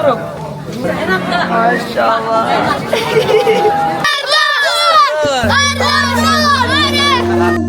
bro. Masya Allah.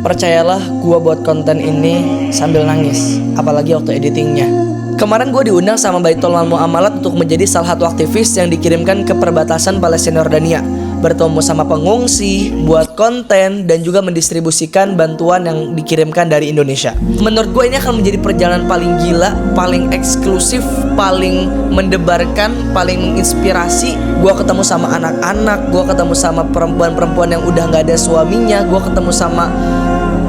Percayalah, gua buat konten ini sambil nangis, apalagi waktu editingnya. Kemarin gue diundang sama Baitul Mal Muamalat untuk menjadi salah satu aktivis yang dikirimkan ke perbatasan Palestina Yordania, bertemu sama pengungsi, buat konten, dan juga mendistribusikan bantuan yang dikirimkan dari Indonesia. Menurut gue ini akan menjadi perjalanan paling gila, paling eksklusif, paling mendebarkan, paling menginspirasi. Gue ketemu sama anak-anak, gue ketemu sama perempuan-perempuan yang udah gak ada suaminya, gue ketemu sama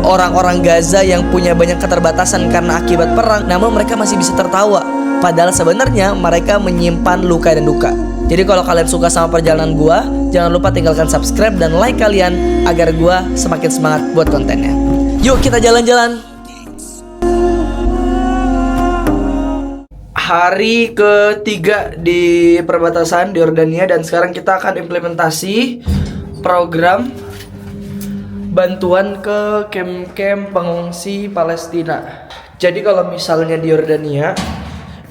orang-orang Gaza yang punya banyak keterbatasan karena akibat perang, namun mereka masih bisa tertawa. Padahal sebenarnya mereka menyimpan luka dan duka. Jadi kalau kalian suka sama perjalanan gua, jangan lupa tinggalkan subscribe dan like kalian agar gua semakin semangat buat kontennya. Yuk kita jalan-jalan. Hari ketiga di perbatasan di Yordania, dan sekarang kita akan implementasi program bantuan ke camp-camp pengungsi Palestina. Jadi kalau misalnya di Yordania,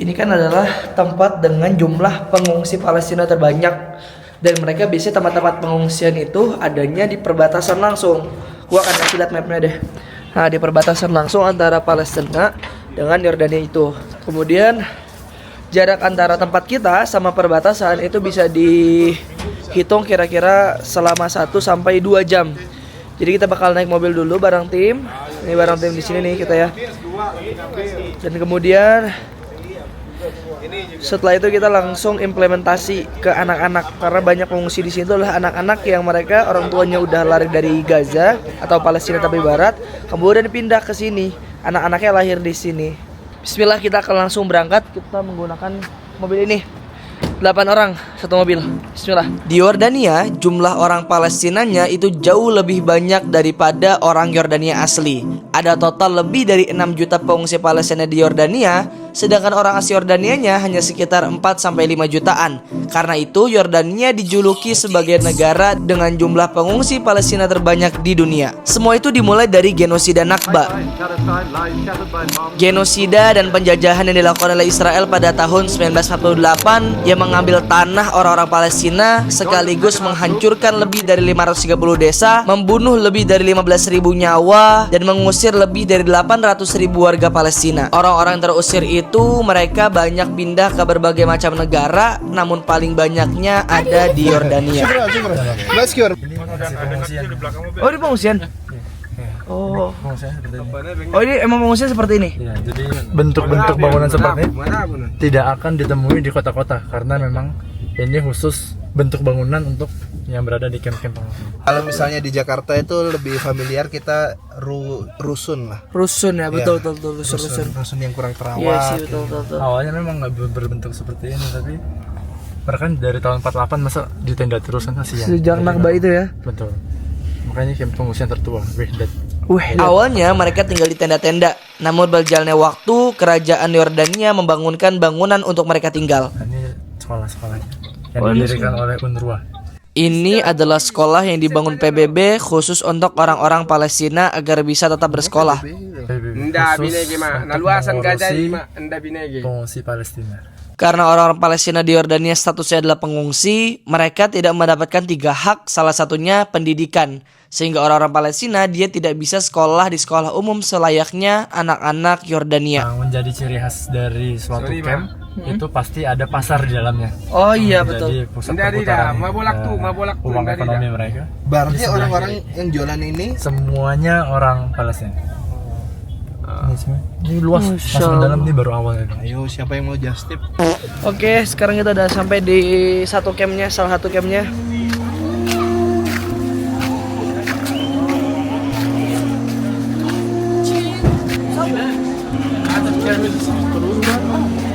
ini kan adalah tempat dengan jumlah pengungsi Palestina terbanyak, dan mereka biasanya tempat-tempat pengungsian itu adanya di perbatasan langsung. Gua akan kasih lihat mapnya deh. Nah, di perbatasan langsung antara Palestina dengan Yordania itu. Kemudian jarak antara tempat kita sama perbatasan itu bisa dihitung kira-kira selama 1 sampai 2 jam. Jadi kita bakal naik mobil dulu bareng tim. Ini bareng tim di sini nih kita ya. Dan kemudian setelah itu kita langsung implementasi ke anak-anak, karena banyak pengungsi di sini adalah anak-anak yang mereka orang tuanya udah lari dari Gaza atau Palestina tepi barat, kemudian pindah ke sini. Anak-anaknya lahir di sini. Bismillah, kita akan langsung berangkat. Kita menggunakan mobil ini. 8 orang, 1 mobil. Bismillah. Di Yordania, jumlah orang Palestinanya itu jauh lebih banyak daripada orang Yordania asli. Ada total lebih dari 6 juta pengungsi Palestina di Yordania, sedangkan orang asli Yordanianya hanya sekitar 4-5 jutaan. Karena itu, Yordania dijuluki sebagai negara dengan jumlah pengungsi Palestina terbanyak di dunia. Semua itu dimulai dari genosida Nakba. Genosida dan penjajahan yang dilakukan oleh Israel pada tahun 1948 yang mengambil tanah orang-orang Palestina sekaligus menghancurkan lebih dari 530 desa, membunuh lebih dari 15.000 nyawa, dan mengusir lebih dari 800.000 warga Palestina. Orang-orang yang terusir itu mereka banyak pindah ke berbagai macam negara, namun paling banyaknya ada di Yordania. Oh, di pengungsian. Oh, ini emang pengungsian seperti ini. Ya, jadi bentuk-bentuk bangunan seperti ini tidak akan ditemui di kota-kota karena memang ini khusus bentuk bangunan untuk yang berada di camp-camp pengungsi. Kalau misalnya di Jakarta itu lebih familiar kita rusun lah. Rusun ya, betul rusun. Rusun yang kurang terawat. Iya sih, betul. Awalnya memang nggak berbentuk seperti ini, tapi mereka dari tahun 48 masa di tenda terus kan kasihan. Sejak Nakba itu ya. Betul. Makanya camp pengungsian tertua, Wehdat. Awalnya mereka tinggal di tenda-tenda, namun berjalannya waktu, kerajaan Yordania membangunkan bangunan untuk mereka tinggal. Ini sekolah-sekolahnya yang didirikan oleh UNRWA. Ini adalah sekolah yang dibangun PBB khusus untuk orang-orang Palestina agar bisa tetap bersekolah. Pengungsi Palestina. Karena orang-orang Palestina di Yordania statusnya adalah pengungsi, mereka tidak mendapatkan 3 hak, salah satunya pendidikan. Sehingga orang-orang Palestina dia tidak bisa sekolah di sekolah umum selayaknya anak-anak Yordania. Yang menjadi ciri khas dari suatu camp itu pasti ada pasar di dalamnya. Oh iya, betul. Jadi pusat perputaran uang ekonomi mereka. Berarti orang-orang yang jualan ini semuanya orang Palestina. Ini luas, masuk ke dalam ini baru awal ya. Ayo, siapa yang mau just tip? Oke, sekarang kita udah sampai di salah satu campnya.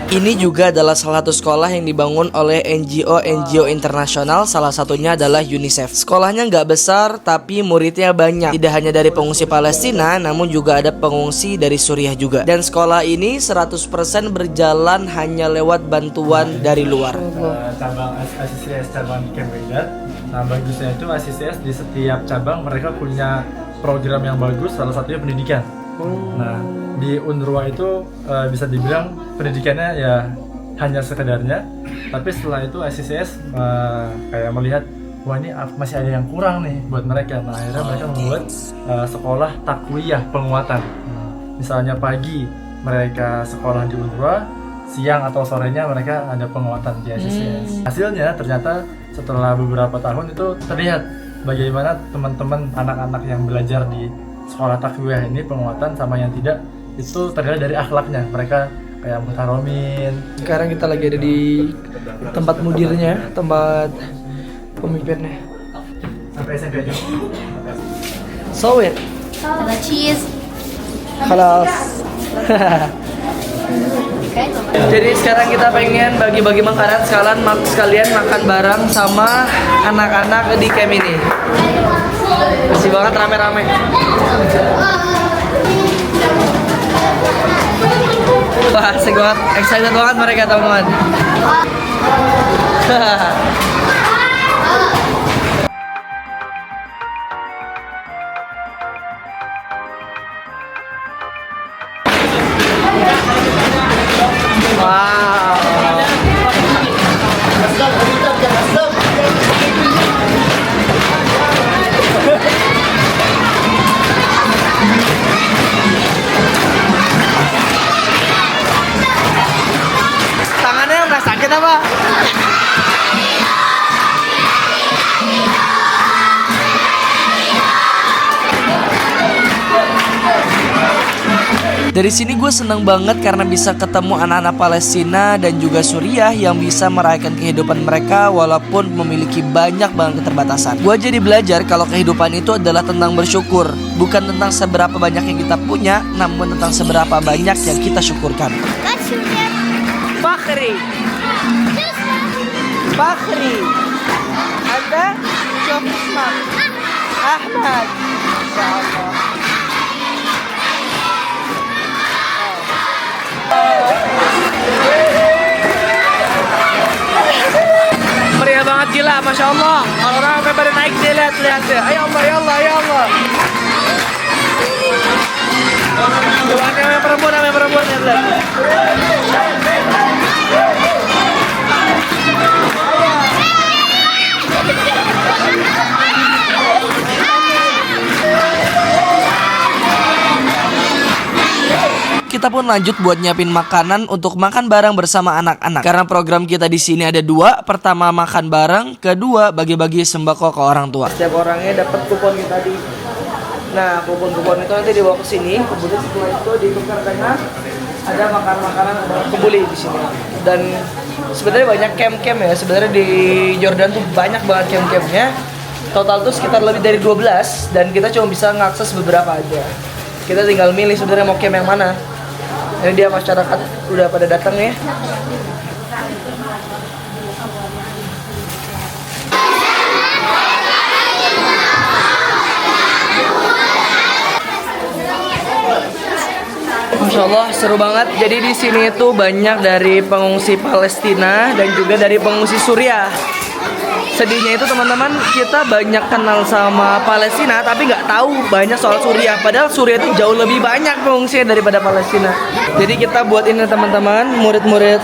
Ini juga adalah salah satu sekolah yang dibangun oleh NGO internasional, salah satunya adalah UNICEF. Sekolahnya nggak besar, tapi muridnya banyak. Tidak hanya dari pengungsi Palestina, namun juga ada pengungsi dari Suriah juga. Dan sekolah ini 100% berjalan hanya lewat bantuan dari luar. Cabang ACCS, cabang Camp Wehdat. Nah, bagusnya itu ACCS di setiap cabang mereka punya program yang bagus, salah satunya pendidikan. Nah, di UNRWA itu bisa dibilang pendidikannya ya hanya sekedarnya, tapi setelah itu SCCS kayak melihat wah ini masih ada yang kurang nih buat mereka. Nah akhirnya mereka membuat sekolah takwiyah penguatan. Misalnya pagi mereka sekolah di UNRWA, siang atau sorenya mereka ada penguatan di SCCS. Hasilnya ternyata setelah beberapa tahun itu terlihat bagaimana teman-teman anak-anak yang belajar di sekolah takwiyah ini penguatan sama yang tidak itu terlihat dari akhlaknya. Mereka kayak mutaromin. Sekarang kita lagi ada di tempat mudirnya, tempat pemimpinnya. Sampai SMP aja. Sawit. ada cheese. Halas. Jadi sekarang kita pengen bagi-bagi makanan sekalian makan bareng sama anak-anak di camp ini. Masih banget rame-rame. Wah, asik banget, excited banget mereka teman-teman. Wow. Tangannya nggak sakit apa? Dari sini gue seneng banget karena bisa ketemu anak-anak Palestina dan juga Suriah yang bisa merayakan kehidupan mereka walaupun memiliki banyak banget keterbatasan. Gue jadi belajar kalau kehidupan itu adalah tentang bersyukur, bukan tentang seberapa banyak yang kita punya, namun tentang seberapa banyak yang kita syukurkan. Fakhri, Fakhri, Anda, Syofisman, Ahmad, Insyaallah. Meriah banget gila, Masya Allah. Orang-orang sampai pada naik deh, lihat deh. Ayo Allah, ya Allah, ya Allah. Yang perempuan, ya lihat. Kita pun lanjut buat nyiapin makanan untuk makan bareng bersama anak-anak. Karena program kita di sini ada dua. Pertama makan bareng, kedua bagi-bagi sembako ke orang tua. Setiap orangnya dapat kupon kita di. Nah, kupon-kupon itu nanti dibawa ke sini. Kemudian setelah itu ditukar dengan ada makanan-makanan kebuli di sini. Dan sebenarnya banyak camp-camp ya. Sebenarnya di Jordan tuh banyak banget camp-campnya. Total tuh sekitar lebih dari 12 dan kita cuma bisa ngakses beberapa aja. Kita tinggal milih sebenarnya mau camp yang mana. Ini dia masyarakat udah pada datang ya. Masya Allah seru banget. Jadi di sini itu banyak dari pengungsi Palestina dan juga dari pengungsi Suriah. Sedihnya itu teman-teman, kita banyak kenal sama Palestina tapi nggak tahu banyak soal Suriah. Padahal Suriah itu jauh lebih banyak pengungsinya daripada Palestina. Jadi kita buat ini teman-teman, murid-murid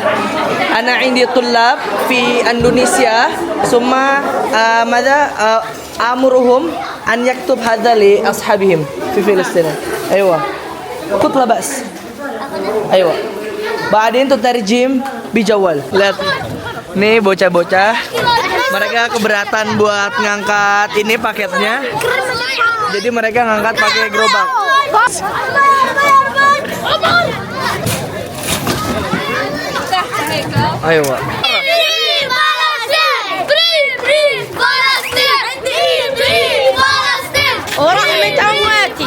anak indi tullab fi Indonesia, summa mada amuruhum an yaktub hadza li ashabihim fi Filistin. Aywa. Kutla bas. Aywa. Ba'din tutarjim bijawal. Lihat. Nih bocah-bocah, mereka keberatan buat ngangkat ini paketnya. Jadi mereka ngangkat pakai gerobak. Ayo, Wak. Orang mecamati.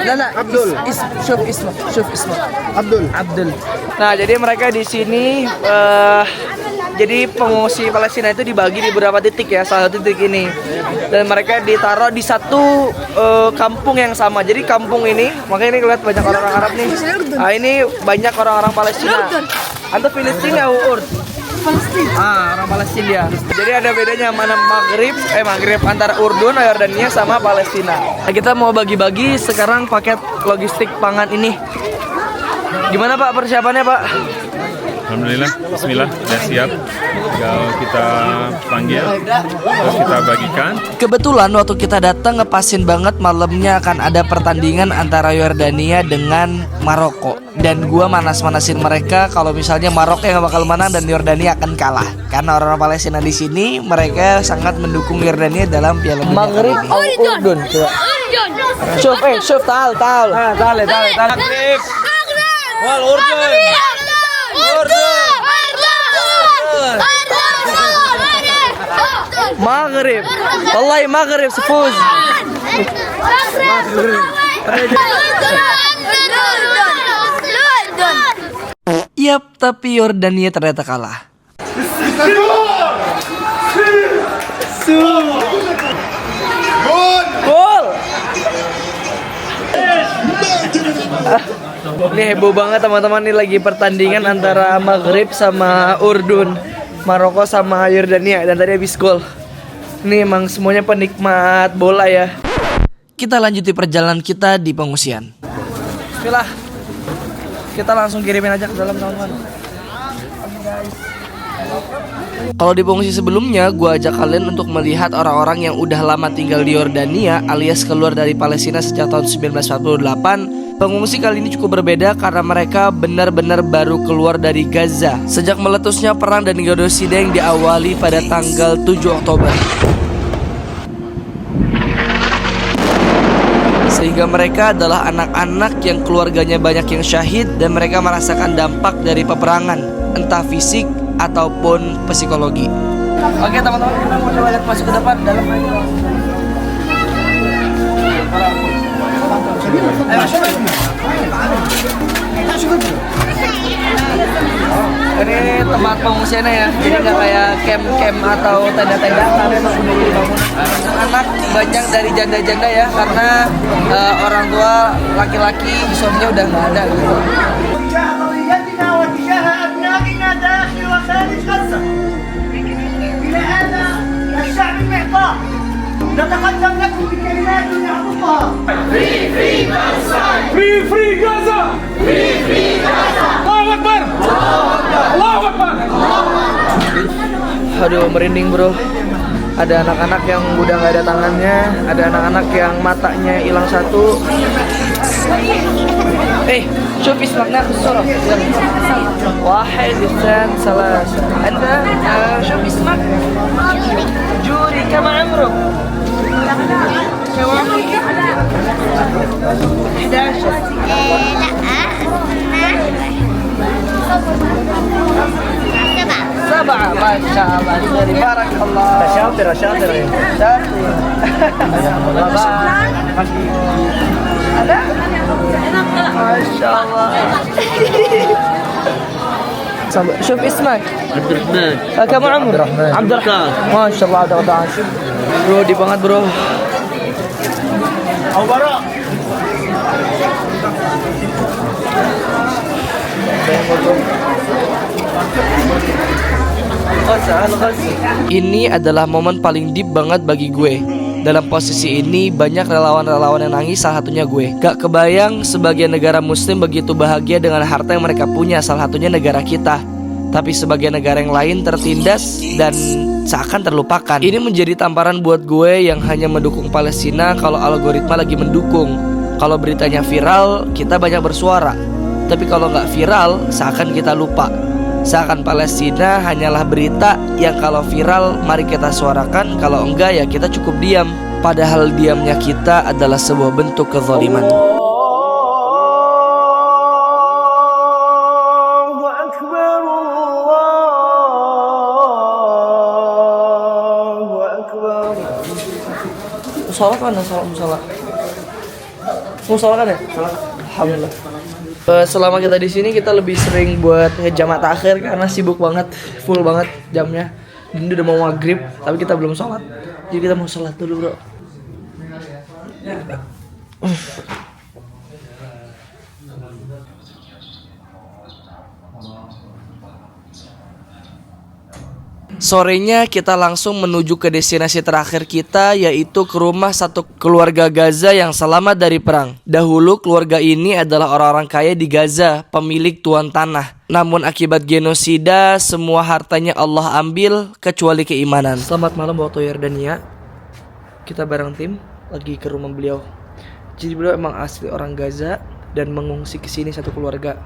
Lala, Abdul. Syuf Isma. Abdul. Nah, jadi mereka di sini jadi pengungsi Palestina itu dibagi di beberapa titik ya, salah satu titik ini. Dan mereka ditaruh di satu kampung yang sama. Jadi kampung ini, makanya ini lihat banyak orang Arab nih. Nah, ini banyak orang-orang Palestina. Anta Filistin ya Ur. Orang Palestina dia. Jadi ada bedanya mana Maghrib antara Urdun, Yordania sama Palestina. Nah, kita mau bagi-bagi sekarang paket logistik pangan ini. Gimana Pak persiapannya Pak? Alhamdulillah, bismillah, sudah siap. Tinggal kita panggil, terus kita bagikan. Kebetulan waktu kita datang ngepasin banget malamnya akan ada pertandingan antara Yordania dengan Maroko. Dan gua manas-manasin mereka kalau misalnya Maroko yang bakal menang dan Yordania akan kalah. Karena orang Palestina di sini mereka sangat mendukung Yordania dalam Piala Dunia. Maghrib Urdun. Shuf, ta'al. Dale. Maghrib. Wal Urdun. Maghrib. Wallahi Maghrib sefuz. Yap, tapi Yordania ternyata kalah. Gol. Ini heboh banget teman-teman, nih lagi pertandingan antara Maghrib sama Urdun, Maroko sama Yordania, dan tadi habis gol. Ini emang semuanya penikmat bola ya. Kita lanjuti perjalanan kita di pengungsian. Bismillah. Kita langsung kirimin aja ke dalam teman-teman. Kalau di pengungsi sebelumnya, gue ajak kalian untuk melihat orang-orang yang udah lama tinggal di Yordania alias keluar dari Palestina sejak tahun 1948. Pengungsi kali ini cukup berbeda karena mereka benar-benar baru keluar dari Gaza sejak meletusnya perang dan genosida yang diawali pada tanggal 7 Oktober. Sehingga mereka adalah anak-anak yang keluarganya banyak yang syahid dan mereka merasakan dampak dari peperangan, entah fisik ataupun psikologi. Oke teman-teman, kita mau coba lihat masuk ke depan dalam aja. Ini tempat pengungsiannya ya, jadi nggak kayak camp atau tenda-tenda, tapi memang udah dibangun anak banyak dari janda-janda ya, karena orang tua laki-laki suaminya udah nggak ada gitu. نتقدم لكم بكلمات نعرفها. Free Gaza! Free Gaza! Allahu Akbar! Allahu Akbar! Aduh, merinding bro. Ada anak-anak yang udah nggak ada tangannya, ada anak-anak yang matanya hilang satu. شوف اسمك ناخذ صورة. واحد اثنان ثلاثة. أنت شوف اسمك؟ جوري. كم عمرك؟ كم عمرك؟ 11. سبعة. ما شاء الله. بارك الله. شاطر. ada? Masya Allah. شوف اسمك عبد الرحمن. كم عمرك؟ عبد الرحمن. ما شاء الله. عبد الرحمن. Bro, di banget bro. Ini adalah momen paling deep banget bagi gue. Dalam posisi ini banyak relawan-relawan yang nangis, salah satunya gue. Gak kebayang sebagian negara muslim begitu bahagia dengan harta yang mereka punya, salah satunya negara kita. Tapi sebagian negara yang lain tertindas dan seakan terlupakan. Ini menjadi tamparan buat gue yang hanya mendukung Palestina kalau algoritma lagi mendukung. Kalau beritanya viral, kita banyak bersuara. Tapi kalau gak viral, seakan kita lupa. Seakan Palestina hanyalah berita yang kalau viral mari kita suarakan, kalau enggak ya kita cukup diam. Padahal diamnya kita adalah sebuah bentuk kezaliman. Musola kan? Musola kan ya? Alhamdulillah. Selama kita di sini kita lebih sering buat ngejamak takhir karena sibuk banget, full banget jamnya. Ini udah mau maghrib, tapi kita belum sholat. Jadi kita mau sholat dulu bro. Sorenya kita langsung menuju ke destinasi terakhir kita, yaitu ke rumah satu keluarga Gaza yang selamat dari perang. Dahulu keluarga ini adalah orang-orang kaya di Gaza, pemilik tuan tanah. Namun akibat genosida, semua hartanya Allah ambil kecuali keimanan. Selamat malam waktu Yordania. Kita bareng tim lagi ke rumah beliau. Jadi beliau emang asli orang Gaza dan mengungsi ke sini satu keluarga.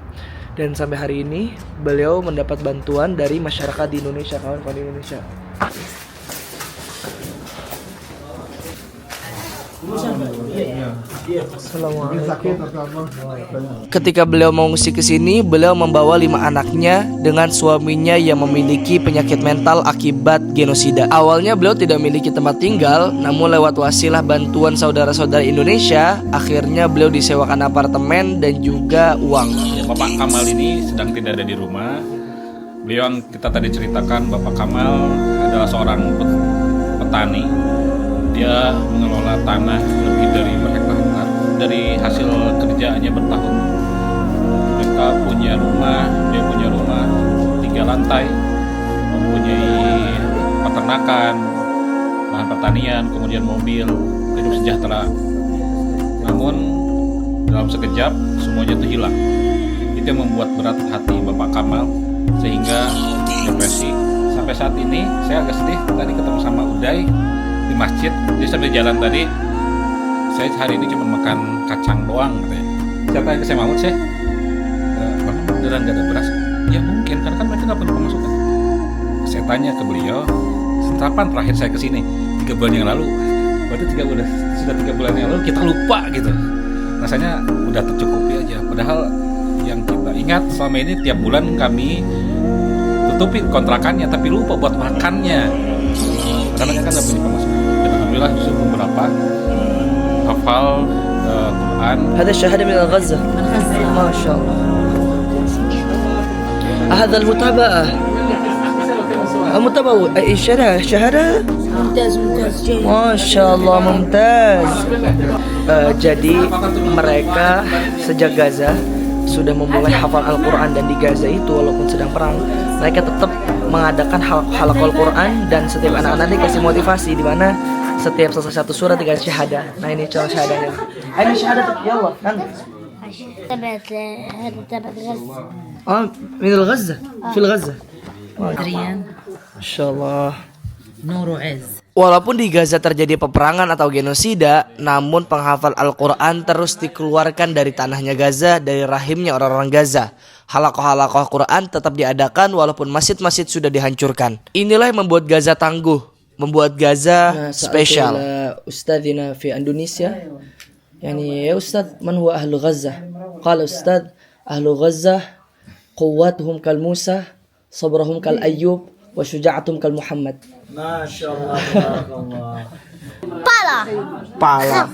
Dan sampai hari ini beliau mendapat bantuan dari masyarakat di Indonesia, kawan-kawan di Indonesia. Ketika beliau mengungsi ke sini, beliau membawa 5 anaknya dengan suaminya yang memiliki penyakit mental akibat genosida. Awalnya beliau tidak memiliki tempat tinggal, namun lewat wasilah bantuan saudara-saudara Indonesia, akhirnya beliau disewakan apartemen dan juga uang. Bapak Kamal ini sedang tidak ada di rumah. Beliau yang kita tadi ceritakan, Bapak Kamal adalah seorang petani. Dia mengelola tanah lebih dari berhektar-hektar. Dari hasil kerjaannya bertahun, mereka punya rumah. Dia punya rumah 3 lantai, mempunyai peternakan, lahan pertanian, kemudian mobil, hidup sejahtera. Namun dalam sekejap semuanya itu hilang. Itu yang membuat berat hati Bapak Kamal sehingga depresi. Sampai saat ini saya agak sedih. Tadi ketemu sama Uday di masjid, dia sambil jalan tadi, saya hari ini cuma makan kacang doang katanya. Saya tanya ke saya, Mahmud, Bang, beneran gak ada beras? Ya mungkin, karena kan mereka gak punya pemasukan. Saya tanya ke beliau, kapan terakhir saya kesini? 3 bulan yang lalu. Berarti sudah 3 bulan yang lalu kita lupa gitu. Rasanya udah tercukupi aja. Padahal yang kita ingat selama ini tiap bulan kami tutupi kontrakannya, tapi lupa buat makannya. Karena mereka kan gak punya pemasukan. Dan alhamdulillah justru beberapa hafal Quran. هذا الشهادة من غزة. ما شاء الله. هذا المتابعة. المتابعة شهادة. ممتاز جيد. ما شاء الله ممتاز. Jadi mereka sejak Gaza sudah memulai hafal Al-Quran, dan di Gaza itu walaupun sedang perang, mereka tetap mengadakan halaqah Al-Quran, dan setiap anak-anak dikasih motivasi di mana setiap selesai satu surat dikasih syahadah. Nah ini contoh syahadahnya. Ini syahadah, ya Allah. تبعت غزة. من الغزة في الغزة. ريان. Insyaallah. نور عز. Walaupun di Gaza terjadi peperangan atau genosida, namun penghafal Al-Quran terus dikeluarkan dari tanahnya Gaza, dari rahimnya orang-orang Gaza. Halaqah-halaqah Quran tetap diadakan walaupun masjid-masjid sudah dihancurkan. Inilah yang membuat Gaza tangguh, membuat Gaza spesial. Ustadzina fi Indonesia, yani ya Ustadz, man huwa ahlu Gaza? Qala Ustadz, ahlu Gaza quwwatuhum kal Musa, sabrahum kal Ayyub, wa syuja'atum kal Muhammad. Pala.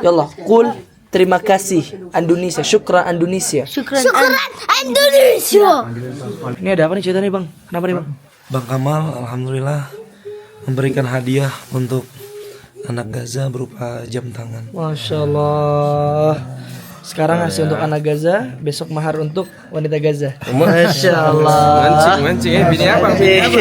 Yallah, qul terima kasih Indonesia, syukran Indonesia. شكرا اندونيسيا. Ini ada apa nih ceritanya, Bang? Kenapa nih, Bang? Bang Kamal alhamdulillah memberikan hadiah untuk anak Gaza berupa jam tangan. Masya Allah. Sekarang ngasih untuk anak Gaza, besok mahar untuk wanita Gaza. Masya Allah. Mancing, bini apa? Mancing.